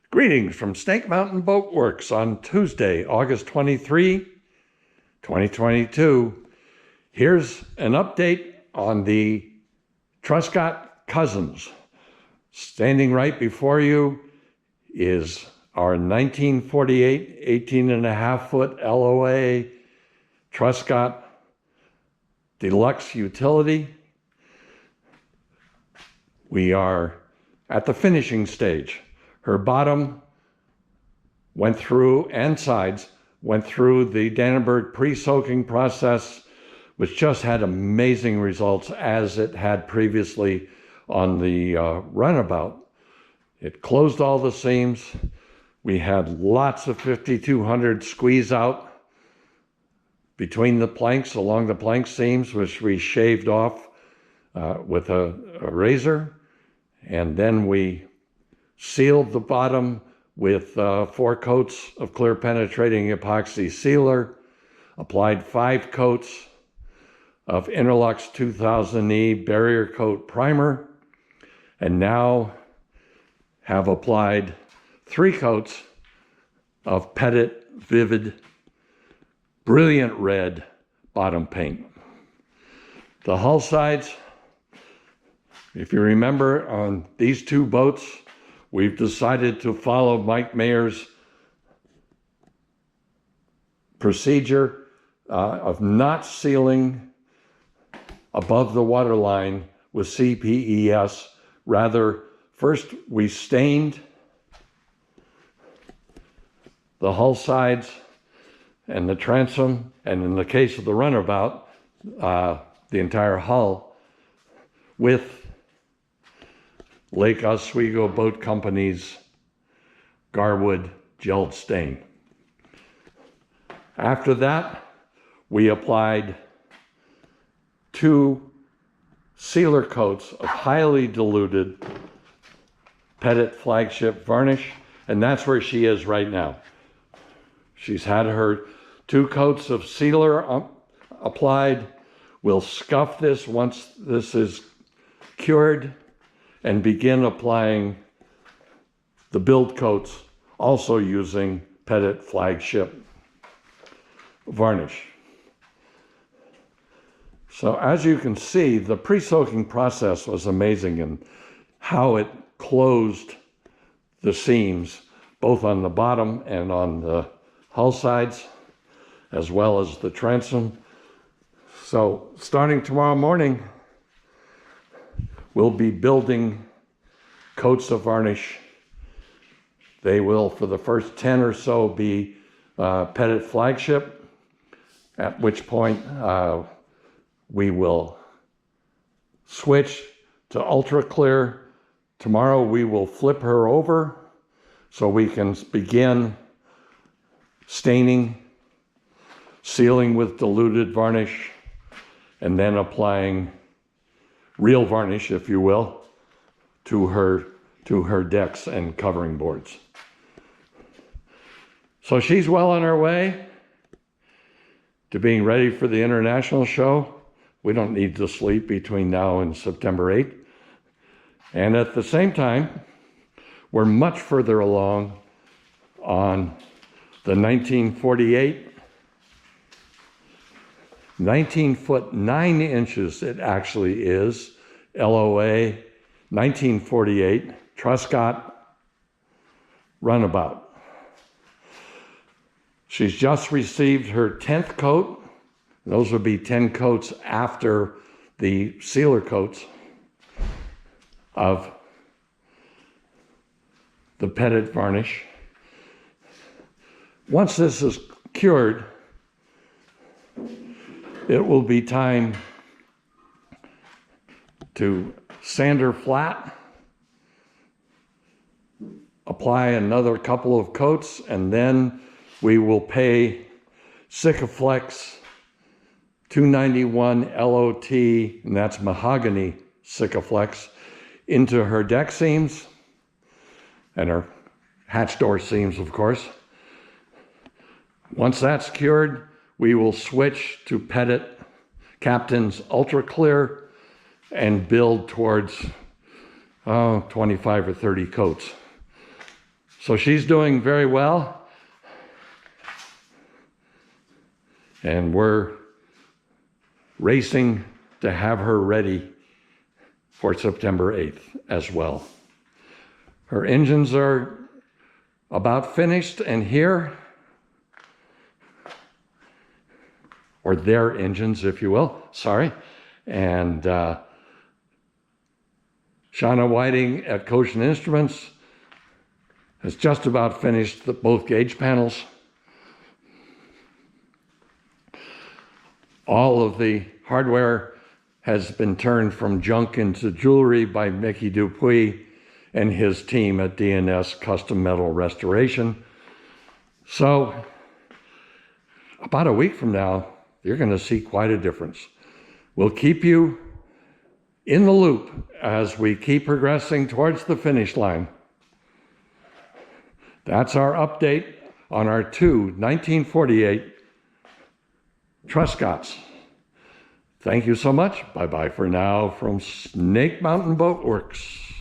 Greetings from Snake Mountain Boat Works on Tuesday, August 23, 2022. Here's an update on the Truscott Cousins. Standing right before you is our 1948 18.5-foot LOA Truscott Deluxe Utility. We are at the finishing stage. Her bottom went through, and sides went through the Danenberg Pre-soaking process, which just had amazing results as it had previously on the Runabout. It closed all the seams. We had lots of 5200 squeeze out between the planks, along the plank seams, which we shaved off with a razor. And then we sealed the bottom with 4 coats of clear penetrating epoxy sealer, applied 5 coats of Interlux 2000E barrier coat primer, and now have applied 3 coats of Pettit Vivid Brilliant Red bottom paint. The hull sides, if you remember, on these 2 boats, we've decided to follow Mike Mayer's procedure of not sealing above the waterline with CPES. Rather, first we stained the hull sides and the transom, and in the case of the Runabout, the entire hull, with Lake Oswego Boat Company's Gar Wood Jel'd stain. After that, we applied 2 sealer coats of highly diluted Pettit flagship varnish, and that's where she is right now. She's had her 2 coats of sealer applied. We'll scuff this once this is cured and begin applying the build coats, also using Pettit flagship varnish. So as you can see, the pre-soaking process was amazing in how it closed the seams, both on the bottom and on the hull sides, as well as the transom. So starting tomorrow morning, we'll be building coats of varnish. They will, for the first 10 or so, be Pettit flagship, at which point we will switch to ultra clear. Tomorrow we will flip her over so we can begin staining, sealing with diluted varnish, and then applying real varnish, if you will, to her decks and covering boards. So she's well on her way to being ready for the international show. We don't need to sleep between now and September 8th. And at the same time, we're much further along on the 1948 19-foot 9 inches it actually is, LOA 1948 Truscott Runabout. She's just received her 10th coat. Those would be 10 coats after the sealer coats of the Pettit varnish. Once this is cured, it will be time to sand her flat, apply another couple of coats, and then we will pay Sikaflex 291 LOT, and that's mahogany Sikaflex, into her deck seams and her hatch door seams, of course. Once that's cured, we will switch to Pettit Captain's Ultra Clear and build towards 25 or 30 coats. So she's doing very well. And we're racing to have her ready for September 8th as well. Her engines are about finished, and here, or their engines, if you will, sorry. And Shauna Whiting at Cochin Instruments has just about finished both gauge panels. All of the hardware has been turned from junk into jewelry by Mickey Dupuis and his team at DNS Custom Metal Restoration. So about a week from now, you're going to see quite a difference. We'll keep you in the loop as we keep progressing towards the finish line. That's our update on our two 1948 Truscotts. Thank you so much. Bye-bye for now from Snake Mountain Boat Works.